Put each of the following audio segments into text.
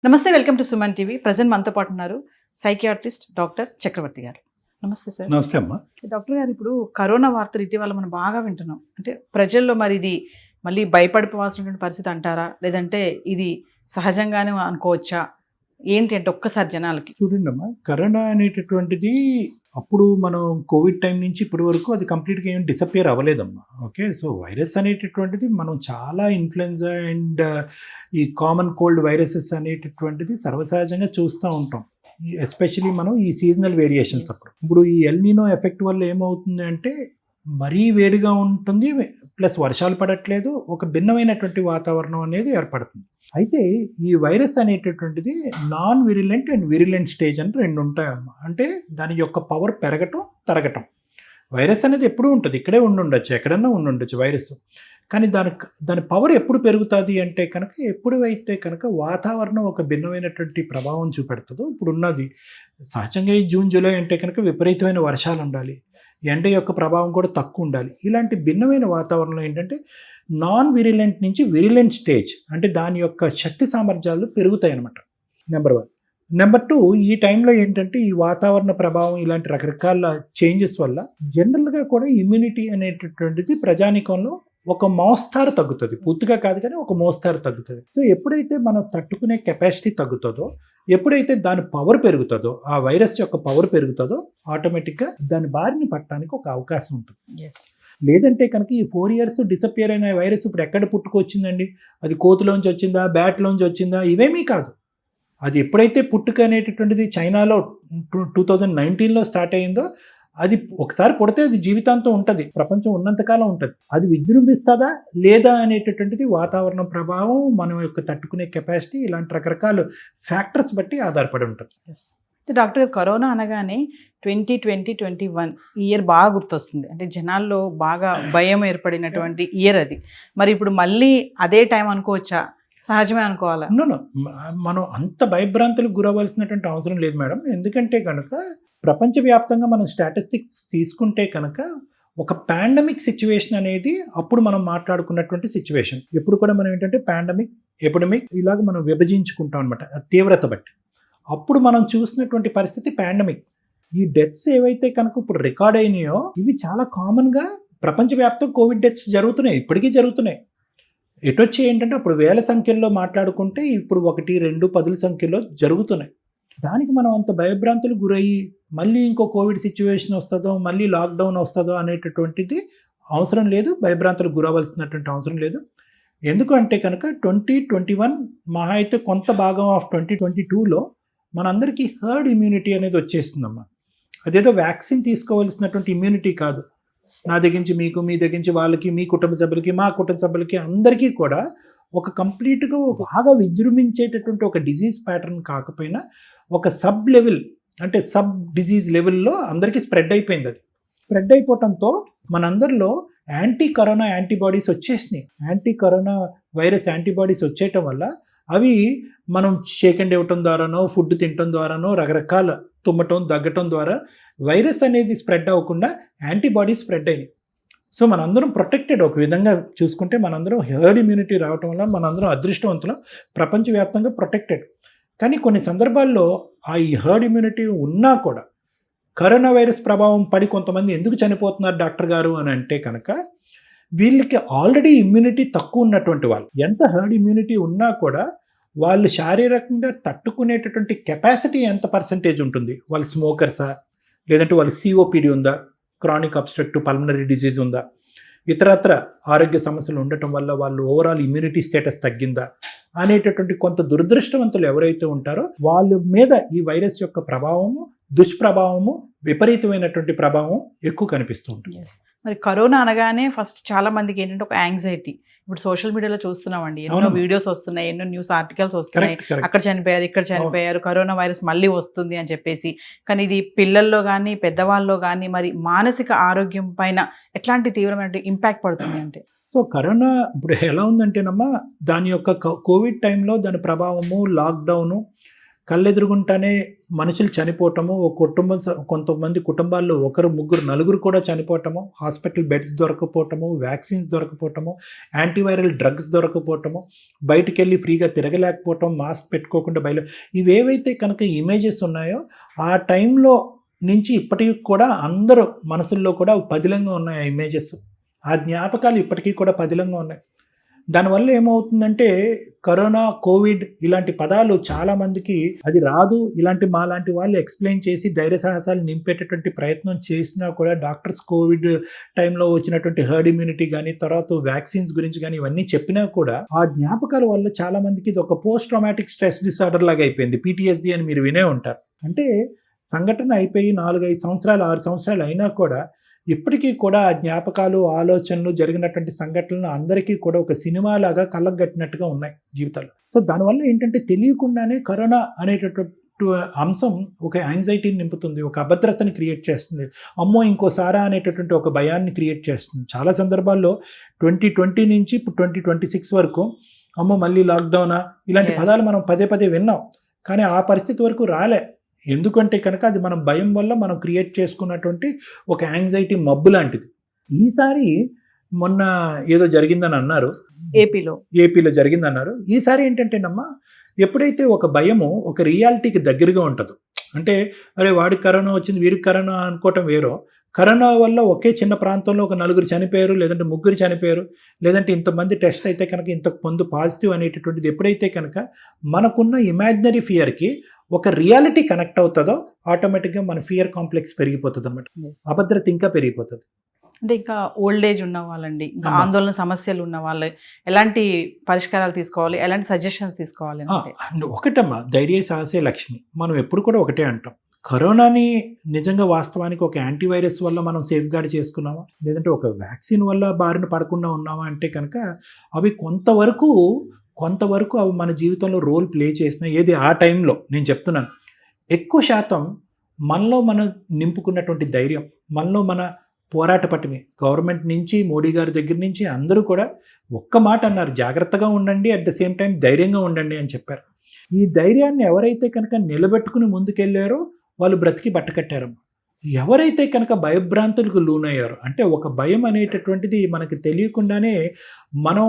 నమస్తే. Welcome to Suman TV. Present మనతో పాటు ఉన్నారు సైకియాట్రిస్ట్ డాక్టర్ చక్రవర్తి గారు. నమస్తే సార్. నమస్తే అమ్మా. డాక్టర్ గారు, ఇప్పుడు కరోనా వార్తలు ఇటీవల మనం బాగా వింటున్నాం. అంటే ప్రజల్లో మరి ఇది మళ్ళీ భయపడిపోవాల్సినటువంటి పరిస్థితి అంటారా, లేదంటే ఇది సహజంగానే అనుకోవచ్చా? ఏంటి అంటే ఒక్కసారి జనాలకి చూడండి అమ్మా, కరోనా అనేటటువంటిది అప్పుడు మనం కోవిడ్ టైం నుంచి ఇప్పటి వరకు అది కంప్లీట్గా ఏం డిసపియర్ అవ్వలేదమ్మా. ఓకే, సో వైరస్ అనేటటువంటిది మనం చాలా ఇన్ఫ్లుయెన్జా అండ్ ఈ కామన్ కోల్డ్ వైరసెస్ అనేటటువంటిది సర్వసహజంగా చూస్తూ ఉంటాం. ఎస్పెషలీ మనం ఈ సీజనల్ వేరియేషన్స్ అప్పుడు. ఇప్పుడు ఈ ఎల్నినో ఎఫెక్ట్ వల్ల ఏమవుతుంది అంటే మరీ వేడిగా ఉంటుంది, ప్లస్ వర్షాలు పడట్లేదు, ఒక భిన్నమైనటువంటి వాతావరణం అనేది ఏర్పడుతుంది. అయితే ఈ వైరస్ అనేటటువంటిది non virulent and virulent stage అని రెండు ఉంటాయమ్మా. అంటే దాని యొక్క పవర్ పెరగటం తరగటం. వైరస్ అనేది ఎప్పుడూ ఉంటుంది, ఇక్కడే ఉండొచ్చు, ఎక్కడన్నా ఉండొచ్చు వైరస్. కానీ దాని పవర్ ఎప్పుడు పెరుగుతుంది అంటే కనుక ఎప్పుడైతే కనుక వాతావరణం ఒక భిన్నమైనటువంటి ప్రభావం చూపెడుతుందో. ఇప్పుడు ఉన్నది సహజంగా ఈ జూన్ జూలై అంటే కనుక విపరీతమైన వర్షాలు ఉండాలి, ఎండ యొక్క ప్రభావం కూడా తక్కువ ఉండాలి. ఇలాంటి భిన్నమైన వాతావరణంలో ఏంటంటే నాన్ విరిలెంట్ నుంచి విరిలెంట్ స్టేజ్, అంటే దాని యొక్క శక్తి సామర్థ్యాలు పెరుగుతాయి అన్నమాట. నెంబర్ 1. నెంబర్ 2, ఈ టైంలో ఏంటంటే ఈ వాతావరణ ప్రభావం ఇలాంటి రకరకాల చేంజెస్ వల్ల జనరల్గా కూడా ఇమ్యూనిటీ అనేటటువంటిది ప్రజానీకంలో ఒక మోస్తారు తగ్గుతుంది. పూర్తిగా కాదు కానీ ఒక మోస్తారు తగ్గుతుంది. సో ఎప్పుడైతే మనం తట్టుకునే కెపాసిటీ తగ్గుతుందో, ఎప్పుడైతే దాని పవర్ పెరుగుతుందో, ఆ వైరస్ యొక్క పవర్ పెరుగుతుందో, ఆటోమేటిక్గా దాని బారిన పట్టడానికి ఒక అవకాశం ఉంటుంది. లేదంటే కనుక ఈ 4 years డిసపియర్ అయిన వైరస్ ఇప్పుడు ఎక్కడ పుట్టుకొచ్చిందండి? అది కోతిలోంచి వచ్చిందా, బ్యాట్లోంచి వచ్చిందా? ఇవేమీ కాదు. అది ఎప్పుడైతే పుట్టుక అనేటటువంటిది చైనాలో 2019లో స్టార్ట్ అయ్యిందో, అది ఒకసారి పుడితే అది జీవితాంతం ఉంటుంది, ప్రపంచం ఉన్నంతకాలం ఉంటుంది. అది విజృంభిస్తుందా లేదా అనేటటువంటిది వాతావరణ ప్రభావం, మనం యొక్క తట్టుకునే కెపాసిటీ, ఇలాంటి రకరకాల ఫ్యాక్టర్స్ బట్టి ఆధారపడి ఉంటుంది. డాక్టర్ గారు, కరోనా అనగానే 2020-21 ఇయర్ బాగా గుర్తొస్తుంది. అంటే జనాల్లో బాగా భయం ఏర్పడినటువంటి ఇయర్ అది. మరి ఇప్పుడు మళ్ళీ అదే టైం అనుకోవచ్చా, సహజమే అనుకోవాలా? మనం అంత భయభ్రాంతులకు గురవలసినటువంటి అవసరం లేదు మేడం. ఎందుకంటే కనుక ప్రపంచవ్యాప్తంగా మనం స్టాటిస్టిక్స్ తీసుకుంటే కనుక ఒక పాండమిక్ సిచ్యువేషన్ అనేది అప్పుడు మనం మాట్లాడుకున్నటువంటి సిచ్యువేషన్. ఎప్పుడు కూడా మనం ఏంటంటే పాండమిక్, ఎపిడమిక్ ఇలాగ మనం విభజించుకుంటాం అనమాట, తీవ్రత బట్టి. అప్పుడు మనం చూసినటువంటి పరిస్థితి పాండమిక్. ఈ డెత్స్ ఏవైతే కనుక ఇప్పుడు రికార్డ్ అయినాయో ఇవి చాలా కామన్గా ప్రపంచవ్యాప్తంగా కోవిడ్ డెత్స్ జరుగుతున్నాయి, ఇప్పటికీ జరుగుతున్నాయి. ఎటొచ్చి ఏంటంటే అప్పుడు వేల సంఖ్యల్లో మాట్లాడుకుంటే ఇప్పుడు 1, 2, 10 సంఖ్యలో జరుగుతున్నాయి. దానికి మనం అంత భయభ్రాంతులు గురయ్యి మళ్ళీ ఇంకో కోవిడ్ సిచ్యువేషన్ వస్తుందో, మళ్ళీ లాక్డౌన్ వస్తుందో అనేటటువంటిది అవసరం లేదు, భయభ్రాంతులకు గురవలసినటువంటి అవసరం లేదు. ఎందుకంటే కనుక 2021 మహా అయితే కొంత భాగం ఆఫ్ 2022లో మనందరికీ హర్డ్ ఇమ్యూనిటీ అనేది వచ్చేస్తుందమ్మా. అదేదో వ్యాక్సిన్ తీసుకోవాల్సినటువంటి ఇమ్యూనిటీ కాదు. నా దగ్గర నుంచి మీకు, మీ దగ్గర నుంచి వాళ్ళకి, మీ కుటుంబ సభ్యులకి, మా కుటుంబ సభ్యులకి, అందరికీ కూడా ఒక కంప్లీట్గా బాగా విజృంభించేటటువంటి ఒక డిజీజ్ ప్యాటర్న్ కాకపోయినా ఒక సబ్ లెవెల్, అంటే సబ్ డిజీజ్ లెవెల్లో అందరికీ స్ప్రెడ్ అయిపోయింది. అది స్ప్రెడ్ అయిపోవడంతో మనందరిలో యాంటీ కరోనా యాంటీబాడీస్ వచ్చేసినాయి. యాంటీ కరోనా వైరస్ యాంటీబాడీస్ వచ్చేయటం వల్ల అవి మనం షేక్ హ్యాండ్ ఇవ్వటం ద్వారానో, ఫుడ్ తినటం ద్వారానో, రకరకాల తుమ్మటం, దగ్గటం ద్వారా వైరస్ అనేది స్ప్రెడ్ అవ్వకుండా యాంటీబాడీస్ స్ప్రెడ్ అయినాయి. సో మనందరం ప్రొటెక్టెడ్. ఒక విధంగా చూసుకుంటే మనందరం హెర్డ్ ఇమ్యూనిటీ రావటం వల్ల మనందరం అదృష్టవంతులం, ప్రపంచవ్యాప్తంగా ప్రొటెక్టెడ్. కానీ కొన్ని సందర్భాల్లో ఆ ఈ హెర్డ్ ఇమ్యూనిటీ ఉన్నా కూడా కరోనా వైరస్ ప్రభావం పడి కొంతమంది ఎందుకు చనిపోతున్నారు డాక్టర్ గారు అని అంటే కనుక వీళ్ళకి ఆల్రెడీ ఇమ్యూనిటీ తక్కువ ఉన్నటువంటి వాళ్ళు, ఎంత హెర్డ్ ఇమ్యూనిటీ ఉన్నా కూడా వాళ్ళు శారీరకంగా తట్టుకునేటటువంటి కెపాసిటీ ఎంత పర్సంటేజ్ ఉంటుంది? వాళ్ళు స్మోకర్సా, లేదంటే వాళ్ళు సిఓపిడి ఉందా, క్రానిక్ అబ్స్ట్రక్టివ్ పల్మనరీ డిజీజ్ ఉందా, ఇతరత్ర ఆరోగ్య సమస్యలు ఉండటం వల్ల వాళ్ళు ఓవరాల్ ఇమ్యూనిటీ స్టేటస్ తగ్గిందా అనేటటువంటి కొంత దురదృష్టవంతులు ఎవరైతే ఉంటారో వాళ్ళ మీద ఈ వైరస్ యొక్క ప్రభావము, దుష్ప్రభావము, విపరీతమైనటువంటి ప్రభావం ఎక్కువ కనిపిస్తూ ఉంటుంది. మరి కరోనా అనగానే ఫస్ట్ చాలా మందికి ఏంటంటే ఒక యాంగ్జైటీ. ఇప్పుడు సోషల్ మీడియాలో చూస్తున్నామండి, ఎన్నో వీడియోస్ వస్తున్నాయి, ఎన్నో న్యూస్ ఆర్టికల్స్ వస్తున్నాయి, అక్కడ చనిపోయారు, ఇక్కడ చనిపోయారు, కరోనా వైరస్ మళ్ళీ వస్తుంది అని చెప్పేసి. కానీ ఇది పిల్లల్లో కానీ పెద్దవాళ్ళలో కానీ మరి మానసిక ఆరోగ్యం పైన ఎట్లాంటి తీవ్రమైన ఇంపాక్ట్ పడుతుంది అంటే? సో కరోనా ఇప్పుడు ఎలా ఉందంటేనమ్మా, దాని యొక్క కోవిడ్ టైంలో దాని ప్రభావము, లాక్డౌను, కళ్ళెదురుగుంటానే మనుషులు చనిపోవటము, ఒక కుటుంబం కొంతమంది కుటుంబాల్లో ఒకరు, ముగ్గురు, నలుగురు కూడా చనిపోవటము, హాస్పిటల్ బెడ్స్ దొరకపోవటము, వ్యాక్సిన్స్ దొరకపోవటము, యాంటీవైరల్ డ్రగ్స్ దొరకపోవటము, బయటికి వెళ్ళి ఫ్రీగా తిరగలేకపోవటం, మాస్క్ పెట్టుకోకుండా ఇవేవైతే కనుక ఇమేజెస్ ఉన్నాయో ఆ టైంలో నుంచి ఇప్పటికి కూడా అందరూ మనసుల్లో కూడా పదిలంగా ఉన్నాయి ఆ ఇమేజెస్. ఆ జ్ఞాపకాలు ఇప్పటికీ కూడా పదిలంగా ఉన్నాయి. దానివల్ల ఏమవుతుందంటే కరోనా, కోవిడ్ ఇలాంటి పదాలు చాలామందికి అది రాదు, ఇలాంటి మాలాంటి వాళ్ళు ఎక్స్ప్లెయిన్ చేసి ధైర్య సాహసాలు నింపేటటువంటి ప్రయత్నం చేసినా కూడా డాక్టర్స్ కోవిడ్ టైంలో వచ్చినటువంటి హర్డ్ ఇమ్యూనిటీ కానీ, తర్వాత వ్యాక్సిన్స్ గురించి కానీ ఇవన్నీ చెప్పినా కూడా ఆ జ్ఞాపకాల వల్ల చాలామందికి ఇది ఒక పోస్ట్ ట్రామాటిక్ స్ట్రెస్ డిసార్డర్ లాగా అయిపోయింది. PTSD అని మీరు వినే ఉంటారు. అంటే సంఘటన అయిపోయి 4-5 సంవత్సరాలు 6 సంవత్సరాలు అయినా కూడా ఇప్పటికీ కూడా ఆ జ్ఞాపకాలు, ఆలోచనలు, జరిగినటువంటి సంఘటనలు అందరికీ కూడా ఒక సినిమా లాగా కళ్ళకు కట్టినట్టుగా ఉన్నాయి జీవితాల్లో. సో దానివల్ల ఏంటంటే తెలియకుండానే కరోనా అనేటటువంటి అంశం ఒక యాంగ్జైటీని నింపుతుంది, ఒక అభద్రతని క్రియేట్ చేస్తుంది. అమ్మో ఇంకోసారా అనేటటువంటి ఒక భయాన్ని క్రియేట్ చేస్తుంది. చాలా సందర్భాల్లో 2020 నుంచి ఇప్పుడు 2026 వరకు అమ్మో మళ్ళీ లాక్డౌనా ఇలాంటి పదాలు మనం పదే పదే విన్నాం. కానీ ఆ పరిస్థితి వరకు రాలే. ఎందుకంటే కనుక అది మనం భయం వల్ల మనం క్రియేట్ చేసుకున్నటువంటి ఒక యాంగ్జైటీ మబ్బు లాంటిది. ఈసారి మొన్న ఏదో జరిగిందని అన్నారు, ఏపీలో జరిగిందన్నారు. ఈసారి ఏంటంటేనమ్మా, ఎప్పుడైతే ఒక భయము ఒక రియాలిటీకి దగ్గరగా ఉంటుందో, అంటే అరే వాడికి కరోనా వచ్చింది వీడికి కరోనా అనుకోవటం వేరో, కరోనా వల్ల ఒకే చిన్న ప్రాంతంలో ఒక 4 చనిపోయారు, లేదంటే 3 చనిపోయారు, లేదంటే ఇంతమంది టెస్ట్ అయితే కనుక ఇంతకు ముందు పాజిటివ్ అనేటటువంటిది ఎప్పుడైతే కనుక మనకున్న ఇమాజినరీ ఫియర్కి ఒక రియాలిటీ కనెక్ట్ అవుతుందో ఆటోమేటిక్గా మన ఫియర్ కాంప్లెక్స్ పెరిగిపోతుంది అన్నమాట. అభద్రత ఇంకా పెరిగిపోతుంది. అంటే ఇంకా ఓల్డ్ ఏజ్ ఉన్న వాళ్ళండి, ఇంకా ఆందోళన సమస్యలు ఉన్న వాళ్ళు ఎలాంటి పరిష్కారాలు తీసుకోవాలి, ఎలాంటి సజెషన్స్ తీసుకోవాలి? ఒకటమ్మా, ధైర్య సాహసే లక్ష్మి. మనం ఎప్పుడు కూడా ఒకటే అంటాం, కరోనాని నిజంగా వాస్తవానికి ఒక యాంటీవైరస్ వల్ల మనం సేఫ్ గార్డ్ చేసుకున్నామా, లేదంటే ఒక వ్యాక్సిన్ వల్ల బారిన పడకుండా ఉన్నామా అంటే కనుక అవి కొంతవరకు అవి మన జీవితంలో రోల్ ప్లే చేసినాయి. ఏది ఆ టైంలో నేను చెప్తున్నాను, ఎక్కువ శాతం మనలో మనం నింపుకున్నటువంటి ధైర్యం, మనలో మన పోరాట పటిమి, గవర్నమెంట్ నుంచి మోడీ గారి దగ్గర నుంచి అందరూ కూడా ఒక్క మాట అన్నారు, జాగ్రత్తగా ఉండండి, అట్ ద సేమ్ టైం ధైర్యంగా ఉండండి అని చెప్పారు. ఈ ధైర్యాన్ని ఎవరైతే కనుక నిలబెట్టుకుని ముందుకెళ్ళారో వాళ్ళు బ్రతికి బట్టకట్టారు. ఎవరైతే కనుక భయభ్రాంతులకు లోనయ్యారో, అంటే ఒక భయం అనేటటువంటిది మనకి తెలియకుండానే మనం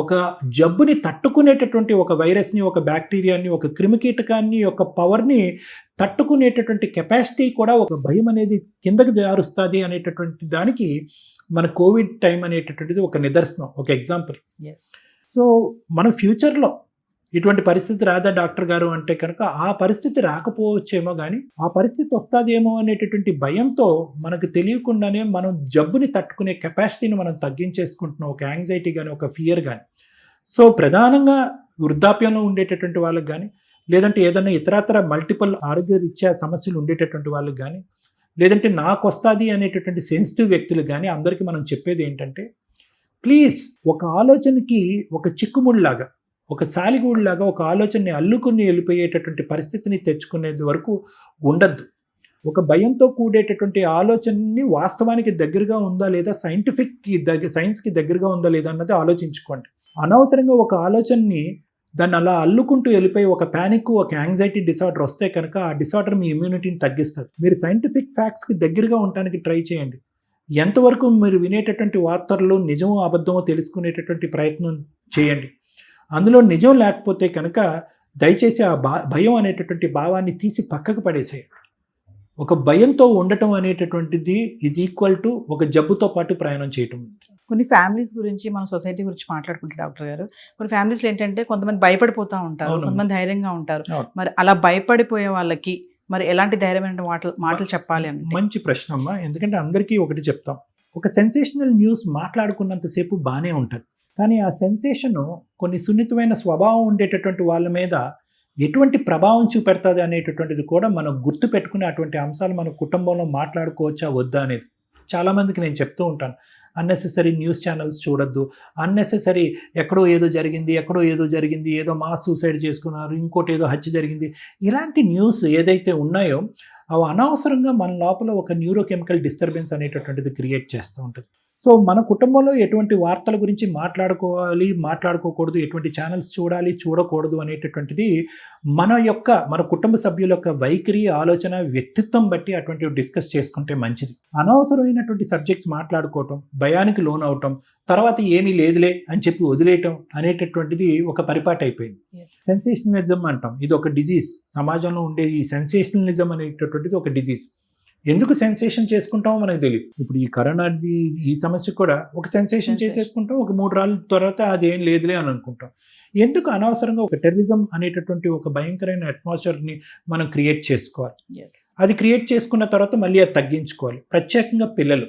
ఒక జబ్బుని తట్టుకునేటటువంటి ఒక వైరస్ని, ఒక బ్యాక్టీరియాని, ఒక క్రిమికీటకాన్ని, ఒక పవర్ని తట్టుకునేటటువంటి కెపాసిటీ కూడా ఒక భయం అనేది కిందకి జారుస్తుంది అనేటటువంటి దానికి మన కోవిడ్ టైం అనేటటువంటిది ఒక నిదర్శనం, ఒక ఎగ్జాంపుల్. సో మన ఫ్యూచర్లో ఇటువంటి పరిస్థితి రాదా డాక్టర్ గారు అంటే కనుక ఆ పరిస్థితి రాకపోవచ్చేమో, కానీ ఆ పరిస్థితి వస్తుందేమో అనేటటువంటి భయంతో మనకు తెలియకుండానే మనం జబ్బుని తట్టుకునే కెపాసిటీని మనం తగ్గించేసుకుంటున్నాం, ఒక యాంగ్జైటీ కానీ, ఒక ఫియర్ కానీ. సో ప్రధానంగా వృద్ధాప్యంలో ఉండేటటువంటి వాళ్ళకి కానీ, లేదంటే ఏదైనా ఇతరత్ర మల్టిపుల్ ఆరోగ్య రీత్యా సమస్యలు ఉండేటటువంటి వాళ్ళకి కానీ, లేదంటే నాకు వస్తుంది అనేటటువంటి సెన్సిటివ్ వ్యక్తులకు కానీ అందరికీ మనం చెప్పేది ఏంటంటే, ప్లీజ్ ఒక ఆలోచనకి ఒక చిక్కుముడిలాగా, ఒక సాలిగూడులాగా ఒక ఆలోచనని అల్లుకుని వెళ్ళిపోయేటటువంటి పరిస్థితిని తెచ్చుకునేది వరకు ఉండద్దు. ఒక భయంతో కూడేటటువంటి ఆలోచనని వాస్తవానికి దగ్గరగా ఉందా లేదా, సైన్స్కి దగ్గరగా ఉందా లేదా అన్నది ఆలోచించుకోండి. అనవసరంగా ఒక ఆలోచనని దాన్ని అలా అల్లుకుంటూ వెళ్ళిపోయి ఒక ప్యానిక్, ఒక యాంగ్జైటీ డిసార్డర్ వస్తే కనుక ఆ డిసార్డర్ మీ ఇమ్యూనిటీని తగ్గిస్తుంది. మీరు సైంటిఫిక్ ఫ్యాక్ట్స్కి దగ్గరగా ఉండడానికి ట్రై చేయండి. ఎంతవరకు మీరు వినేటటువంటి వార్తల్లో నిజమో అబద్ధమో తెలుసుకునేటటువంటి ప్రయత్నం చేయండి. అందులో నిజం లేకపోతే కనుక దయచేసి ఆ భయం అనేటటువంటి భావాన్ని తీసి పక్కకు పడేసేయండి. ఒక భయంతో ఉండటం అనేటటువంటిది ఈజ్ ఈక్వల్ టు ఒక జబ్బుతో పాటు ప్రయాణం చేయటం. కొన్ని ఫ్యామిలీస్ గురించి మన సొసైటీ గురించి మాట్లాడుకుంటే డాక్టర్ గారు, కొన్ని ఫ్యామిలీస్లో ఏంటంటే కొంతమంది భయపడిపోతూ ఉంటారు, కొంతమంది ధైర్యంగా ఉంటారు. మరి అలా భయపడిపోయే వాళ్ళకి మరి ఎలాంటి ధైర్యమైన మాటలు చెప్పాలి అని? మంచి ప్రశ్న అమ్మా. ఎందుకంటే అందరికీ ఒకటి చెప్తాం, ఒక సెన్సేషనల్ న్యూస్ మాట్లాడుకున్నంతసేపు బాగానే ఉంటుంది, కానీ ఆ సెన్సేషన్ కొన్ని సున్నితమైన స్వభావం ఉండేటటువంటి వాళ్ళ మీద ఎటువంటి ప్రభావం చూపెడుతుంది అనేటటువంటిది కూడా మనం గుర్తు పెట్టుకునే అటువంటి అంశాలు మన కుటుంబంలో మాట్లాడుకోవచ్చా వద్దా అనేది చాలామందికి నేను చెప్తూ ఉంటాను. అన్నెసెసరీ న్యూస్ ఛానల్స్ చూడొద్దు, అన్నెసెసరీ ఎక్కడో ఏదో జరిగింది, ఏదో మాస్ సూసైడ్ చేసుకున్నారు, ఇంకోటి ఏదో హత్య జరిగింది, ఇలాంటి న్యూస్ ఏదైతే ఉన్నాయో అవి అనవసరంగా మన లోపల ఒక న్యూరోకెమికల్ డిస్టర్బెన్స్ అనేటటువంటిది క్రియేట్ చేస్తూ ఉంటుంది. సో మన కుటుంబంలో ఎటువంటి వార్తల గురించి మాట్లాడుకోవాలి, మాట్లాడుకోకూడదు, ఎటువంటి ఛానల్స్ చూడాలి, చూడకూడదు అనేటటువంటిది మన కుటుంబ సభ్యుల యొక్క వైఖరి, ఆలోచన, వ్యక్తిత్వం బట్టి అటువంటివి డిస్కస్ చేసుకుంటే మంచిది. అనవసరమైనటువంటి సబ్జెక్ట్స్ మాట్లాడుకోవటం, భయానికి లోన్ అవటం, తర్వాత ఏమీ లేదులే అని చెప్పి వదిలేయటం అనేటటువంటిది ఒక పరిపాటి అయిపోయింది. సెన్సేషనలిజం అంటాం, ఇది ఒక డిజీజ్. సమాజంలో ఉండే ఈ సెన్సేషనలిజం అనేటటువంటిది ఒక డిజీజ్. ఎందుకు సెన్సేషన్ చేసుకుంటామో మనకు తెలియదు. ఇప్పుడు ఈ కరోనా ఈ సమస్య కూడా ఒక సెన్సేషన్ చేసేసుకుంటాం, ఒక 3 రోజుల తర్వాత అది ఏం లేదులే అని అనుకుంటాం. ఎందుకు అనవసరంగా ఒక టెర్రరిజం అనేటటువంటి ఒక భయంకరమైన అట్మాస్ఫియర్ని మనం క్రియేట్ చేసుకోవాలి. అది క్రియేట్ చేసుకున్న తర్వాత మళ్ళీ అది తగ్గించుకోవాలి. ప్రత్యేకంగా పిల్లలు,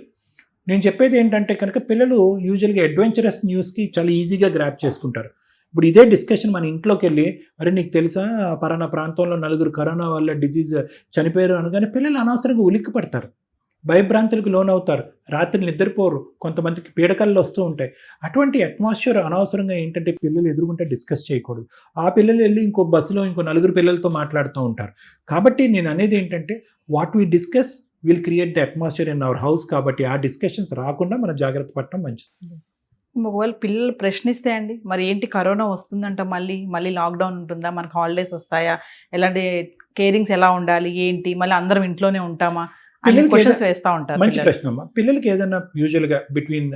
నేను చెప్పేది ఏంటంటే కనుక పిల్లలు యూజువల్గా అడ్వెంచరస్ న్యూస్కి చాలా ఈజీగా గ్రాప్ చేసుకుంటారు. ఇప్పుడు ఇదే డిస్కషన్ మన ఇంట్లోకి వెళ్ళి, మరి నీకు తెలుసా పలానా ప్రాంతంలో 4 కరోనా వల్ల డిజీజ్ చనిపోయారు అనగానే పిల్లలు అనవసరంగా ఉలిక్కి పడతారు, భయభ్రాంతులకు లోనవుతారు, రాత్రి నిద్రపోరు, కొంతమందికి పీడకలు వస్తూ ఉంటాయి. అటువంటి అట్మాస్ఫియర్ అనవసరంగా ఏంటంటే పిల్లలు ఎదురుగుంటే డిస్కస్ చేయకూడదు. ఆ పిల్లలు వెళ్ళి ఇంకో బస్సులో ఇంకో 4 పిల్లలతో మాట్లాడుతూ ఉంటారు. కాబట్టి నేను అనేది ఏంటంటే what we discuss will create the atmosphere in our house. కాబట్టి ఆ డిస్కషన్స్ రాకుండా మనం జాగ్రత్త పడటం మంచిది. ఒకవేళ పిల్లలు ప్రశ్నిస్తే అండి, మరి ఏంటి కరోనా వస్తుందంట, మళ్ళీ లాక్డౌన్ ఉంటుందా, మనకు హాలిడేస్ వస్తాయా, ఎలాంటి కేరింగ్స్ ఎలా ఉండాలి, ఏంటి, మళ్ళీ అందరం ఇంట్లోనే ఉంటామా, క్వశ్చన్స్ వేస్తూ ఉంటారు. మంచి ప్రశ్న అమ్మా. పిల్లలకి ఏదైనా యూజువల్గా బిట్వీన్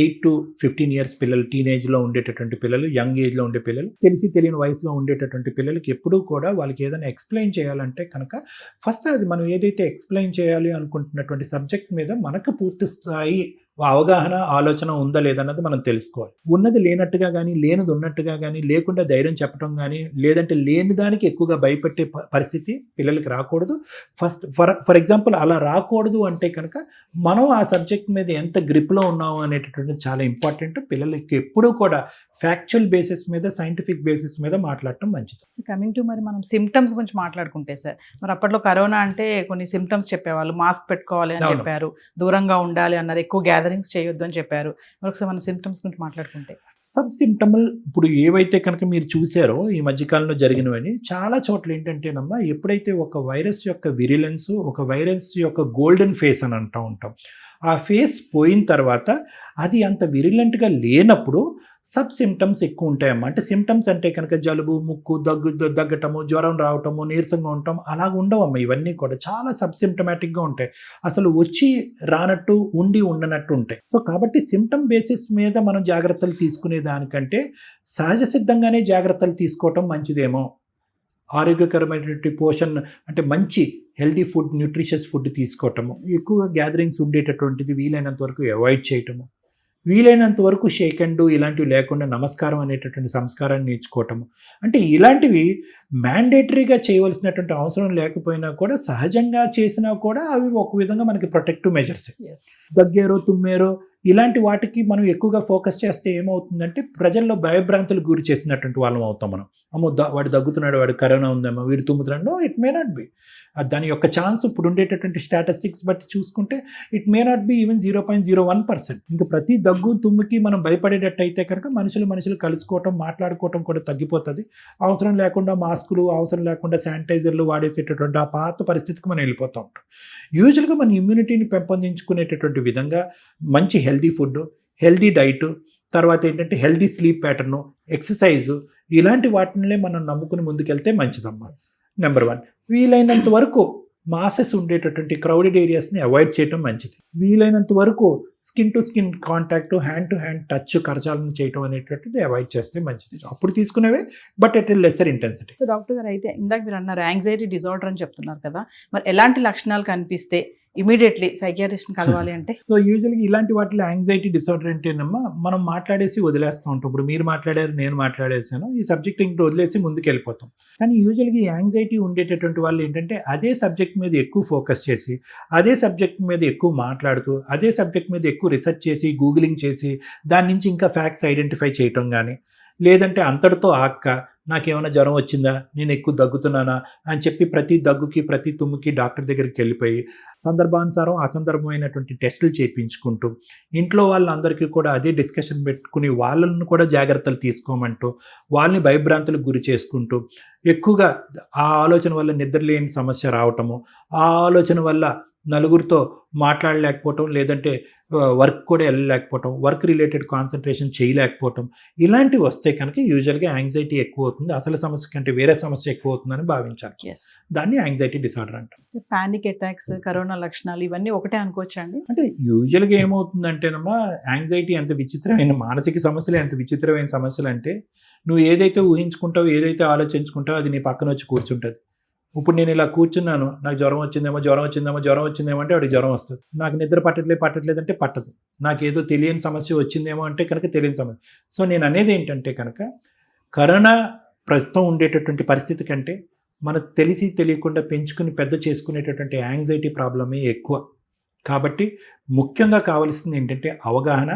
8 to 15 years పిల్లలు, టీనేజ్లో ఉండేటటువంటి పిల్లలు, యంగ్ ఏజ్లో ఉండే పిల్లలు, తెలియని వయసులో ఉండేటటువంటి పిల్లలకి ఎప్పుడూ కూడా వాళ్ళకి ఏదైనా ఎక్స్ప్లెయిన్ చేయాలంటే కనుక ఫస్ట్ అది మనం ఏదైతే ఎక్స్ప్లెయిన్ చేయాలి అనుకుంటున్నటువంటి సబ్జెక్ట్ మీద మనకు పూర్తి స్థాయి అవగాహన, ఆలోచన ఉందా లేదన్నది మనం తెలుసుకోవాలి. ఉన్నది లేనట్టుగా కానీ, లేనిది ఉన్నట్టుగా కానీ, లేకుండా ధైర్యం చెప్పడం కానీ, లేదంటే లేని దానికి ఎక్కువగా భయపెట్టే పరిస్థితి పిల్లలకి రాకూడదు. ఫర్ ఎగ్జాంపుల్ అలా రాకూడదు అంటే కనుక మనం ఆ సబ్జెక్ట్ మీద ఎంత గ్రిప్లో ఉన్నాము అనేటటువంటిది చాలా ఇంపార్టెంట్. పిల్లలకి ఎప్పుడూ కూడా ఫ్యాక్చువల్ బేసిస్ మీద, సైంటిఫిక్ బేసిస్ మీద మాట్లాడటం మంచిది. కమింగ్ టు మరి మనం సిమ్టమ్స్ గురించి మాట్లాడుకుంటే సార్, మరి అప్పట్లో కరోనా అంటే కొన్ని సిమ్టమ్స్ చెప్పేవాళ్ళు, మాస్క్ పెట్టుకోవాలి అని చెప్పారు, దూరంగా ఉండాలి అన్నారు, ఎక్కువ గ్యాదరింగ్స్ చేయొద్దు అని చెప్పారు. మరొకసారి మన సిమ్టమ్స్ గురించి మాట్లాడుకుంటే, సబ్ సిమ్టమల్ ఇప్పుడు ఏవైతే కనుక మీరు చూసారో ఈ మధ్యకాలంలో జరిగినవని చాలా చోట్ల ఏంటంటేనమ్మా, ఎప్పుడైతే ఒక వైరస్ యొక్క విరిలెన్స్, ఒక వైరస్ యొక్క గోల్డెన్ ఫేస్ అని అంటూ ఉంటాం, ఆ ఫేస్ పోయిన తర్వాత అది అంత విరిలెంట్గా లేనప్పుడు సబ్ సిమ్టమ్స్ ఎక్కువ ఉంటాయమ్మా. అంటే సిమ్టమ్స్ అంటే కనుక జలుబు, ముక్కు, దగ్గటము, జ్వరం రావటము, నీరసంగా ఉండటం అలాగ ఉండవమ్మా. ఇవన్నీ కూడా చాలా సబ్ సిమ్టమాటిక్గా ఉంటాయి, అసలు వచ్చి రానట్టు, ఉండనట్టు ఉంటాయి. సో కాబట్టి సిమ్టమ్ బేసిస్ మీద మనం జాగ్రత్తలు తీసుకునే దానికంటే సహజ సిద్ధంగానే జాగ్రత్తలు తీసుకోవటం మంచిదేమో. ఆరోగ్యకరమైనటువంటి పోషణ అంటే మంచి హెల్దీ ఫుడ్, న్యూట్రిషియస్ ఫుడ్ తీసుకోవటము, ఎక్కువగా గ్యాదరింగ్స్ ఉండేటటువంటిది వీలైనంత వరకు అవాయిడ్ చేయటము, వీలైనంత వరకు షేక్ అండ్ ఇలాంటివి లేకుండా నమస్కారం అనేటటువంటి సంస్కారాన్ని నేర్చుకోవటము. అంటే ఇలాంటివి మ్యాండేటరీగా చేయవలసినటువంటి అవసరం లేకపోయినా కూడా సహజంగా చేసినా కూడా అవి ఒక విధంగా మనకి ప్రొటెక్టివ్ మెజర్స్. దగ్గేరో, తుమ్మేరో ఇలాంటి వాటికి మనం ఎక్కువగా ఫోకస్ చేస్తే ఏమవుతుందంటే ప్రజల్లో భయభ్రాంతులకు గురి చేసినటువంటి వాళ్ళం అవుతాం మనం. అమ్మో వాడు దగ్గుతున్నాడు, వాడు కరోనా ఉందేమో, వీడు తుమ్ముతున్నాడు. No, it may not be. దాని యొక్క ఛాన్స్ ఇప్పుడు ఉండేటటువంటి స్టాటిస్టిక్స్ బట్టి చూసుకుంటే it may not be even 0.01%. ఇంకా ప్రతి దగ్గు, తుమ్ముకి మనం భయపడేటట్టు అయితే కనుక మనుషులు కలుసుకోవటం, మాట్లాడుకోవటం కూడా తగ్గిపోతుంది. అవసరం లేకుండా మాస్కులు, అవసరం లేకుండా శానిటైజర్లు వాడేసేటటువంటి ఆ పాత పరిస్థితికి మనం వెళ్ళిపోతూ ఉంటాం. యూజువల్గా మన ఇమ్యూనిటీని పెంపొందించుకునేటటువంటి విధంగా మంచి హెల్దీ ఫుడ్, హెల్దీ డైట్, తర్వాత ఏంటంటే హెల్దీ స్లీప్ ప్యాటర్ను, ఎక్సర్సైజు, ఇలాంటి వాటిని మనం నమ్ముకుని ముందుకెళ్తే మంచిదమ్మా. నెంబర్ 1, వీలైనంత వరకు మాసెస్ ఉండేటటువంటి క్రౌడెడ్ ఏరియాస్ని అవాయిడ్ చేయడం మంచిది. వీలైనంత వరకు skin to skin contact, hand to hand touch, కరచాలను చేయడం అనేటటువంటిది అవాయిడ్ చేస్తే మంచిది. అప్పుడు తీసుకునేవే, but at lesser intensity. So doctor గారు, అయితే ఇందాక మీరు అన్నారు యాంగ్జైటీ డిజార్డర్ అని చెప్తున్నారు కదా, మరి ఎలాంటి లక్షణాలు కనిపిస్తే ఇమీడియట్లీ సైకియాట్రిస్ట్ని కలవాలి అంటే? సో యూజువల్గా ఇలాంటి వాటిలో యాంగ్జైటీ డిసార్డర్ అంటేనమ్మా మనం మాట్లాడేసి వదిలేస్తూ ఉంటాం. ఇప్పుడు మీరు మాట్లాడారు, నేను మాట్లాడేసాను, ఈ సబ్జెక్ట్ ఇంట్లో వదిలేసి ముందుకు వెళ్ళిపోతాం. కానీ యూజువల్గా ఈ యాంగ్జైటీ ఉండేటటువంటి వాళ్ళు ఏంటంటే అదే సబ్జెక్ట్ మీద ఎక్కువ ఫోకస్ చేసి, అదే సబ్జెక్ట్ మీద ఎక్కువ మాట్లాడుతూ, అదే సబ్జెక్ట్ మీద ఎక్కువ రీసెర్చ్ చేసి, గూగులింగ్ చేసి, దాని నుంచి ఇంకా ఫ్యాక్ట్స్ ఐడెంటిఫై చేయటం కానీ, లేదంటే అంతటితో నాకేమైనా జ్వరం వచ్చిందా, నేను ఎక్కువ దగ్గుతున్నానా అని చెప్పి ప్రతి దగ్గుకి, ప్రతి తుమ్ముకి డాక్టర్ దగ్గరికి వెళ్ళిపోయి సందర్భానుసారం అసందర్భమైనటువంటి టెస్టులు చేయించుకుంటూ, ఇంట్లో వాళ్ళందరికీ కూడా అదే డిస్కషన్ పెట్టుకుని వాళ్ళను కూడా జాగ్రత్తలు తీసుకోమంటూ, వాళ్ళని భయభ్రాంతులకు గురి చేసుకుంటూ, ఎక్కువగా ఆ ఆలోచన వల్ల నిద్రలేని సమస్య రావటము, ఆ ఆలోచన వల్ల నలుగురితో మాట్లాడలేకపోవటం, లేదంటే వర్క్ కూడా వెళ్ళలేకపోవటం, వర్క్ రిలేటెడ్ కాన్సన్ట్రేషన్ చేయలేకపోవటం, ఇలాంటివి వస్తే కనుక యూజువల్గా యాంగ్జైటీ ఎక్కువ అవుతుంది, అసలు సమస్య కంటే వేరే సమస్య ఎక్కువ అవుతుందని భావించాలి. దాన్ని యాంగ్జైటీ డిసార్డర్ అంటారు. పానిక్ అటాక్స్, కరోనా లక్షణాలు ఇవన్నీ ఒకటే అనుకోవచ్చా అండి? అంటే యూజువల్గా ఏమవుతుందంటేనమ్మా, యాంగ్జైటీ ఎంత విచిత్రమైన మానసిక సమస్యలు, ఎంత విచిత్రమైన సమస్యలు అంటే, నువ్వు ఏదైతే ఊహించుకుంటావో, ఏదైతే ఆలోచించుకుంటావో అది నీ పక్కన వచ్చి కూర్చుంటుంది. ఇప్పుడు నేను ఇలా కూర్చున్నాను, నాకు జ్వరం వచ్చిందేమో అంటే వాడికి జ్వరం వస్తుంది. నాకు నిద్ర పట్టట్లేదు అంటే పట్టదు. నాకు ఏదో తెలియని సమస్య వచ్చిందేమో అంటే కనుక తెలియని సమస్య. సో నేను అనేది ఏంటంటే కనుక, కరోనా ప్రస్తుతం ఉండేటటువంటి పరిస్థితి కంటే మనకు తెలిసి తెలియకుండా పెంచుకుని పెద్ద చేసుకునేటటువంటి యాంగ్జైటీ ప్రాబ్లమే ఎక్కువ. కాబట్టి ముఖ్యంగా కావాల్సింది ఏంటంటే అవగాహన,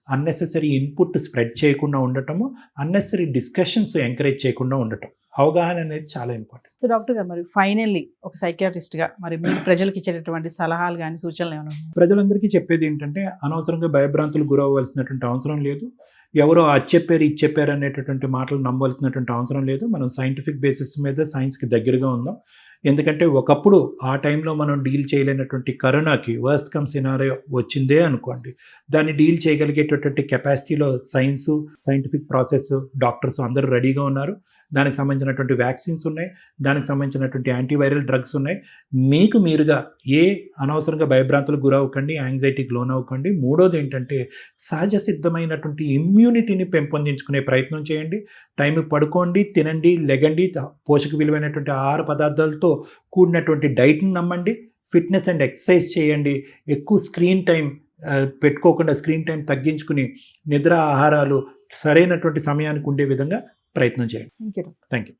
అన్నెసెసరీ ఇన్పుట్ స్ప్రెడ్ చేయకుండా ఉండటము, అన్నెసరీ డిస్కషన్స్ ఎంకరేజ్ చేయకుండా ఉండటం. అవగాహన అనేది చాలా ఇంపార్టెంట్. సో డాక్టర్ గారు, మరి ఫైనల్లీ ఒక సైకియాట్రిస్ట్గా మరి మీరు ప్రజలకు ఇచ్చేటటువంటి సలహాలు కానీ సూచనలు ఏమైనా ఉన్నాయా? ప్రజలందరికీ చెప్పేది ఏంటంటే, అనవసరంగా భయభ్రాంతులు గురవ్వాల్సినటువంటి అవసరం లేదు. ఎవరో అది చెప్పారు అనేటటువంటి మాటలు నమ్మవలసినటువంటి అవసరం లేదు. మనం సైంటిఫిక్ బేసిస్ మీద సైన్స్కి దగ్గరగా ఉందాం. ఎందుకంటే ఒకప్పుడు ఆ టైంలో మనం డీల్ చేయలేనటువంటి కరోనాకి వర్స్ట్ కమ్ సినారియో వచ్చిందే అనుకోండి, దాన్ని డీల్ చేయగలిగేటటువంటి కెపాసిటీలో సైన్సు, సైంటిఫిక్ ప్రాసెస్, డాక్టర్స్ అందరూ రెడీగా ఉన్నారు. దానికి సంబంధించినటువంటి వ్యాక్సిన్స్ ఉన్నాయి, దానికి సంబంధించినటువంటి యాంటీవైరల్ డ్రగ్స్ ఉన్నాయి. మీకు మీరుగా అనవసరంగా భయభ్రాంతులకు గురవ్వకండి, యాంగ్జైటీకి లోన్ అవ్వకండి. మూడోది ఏంటంటే, సహజ సిద్ధమైనటువంటి ఇమ్యూనిటీని పెంపొందించుకునే ప్రయత్నం చేయండి. టైంకి పడుకోండి, తినండి, లెగండి, పోషక విలువైనటువంటి ఆహార పదార్థాలతో కూడినటువంటి డైట్ని నమ్మండి, ఫిట్నెస్ అండ్ ఎక్సర్సైజ్ చేయండి. ఎక్కువ స్క్రీన్ టైం పెట్టుకోకుండా స్క్రీన్ టైం తగ్గించుకుని నిద్ర, ఆహారాలు సరైనటువంటి సమయానికి ఉండే విధంగా ప్రయత్నం చేయండి. Thank you. Thank you.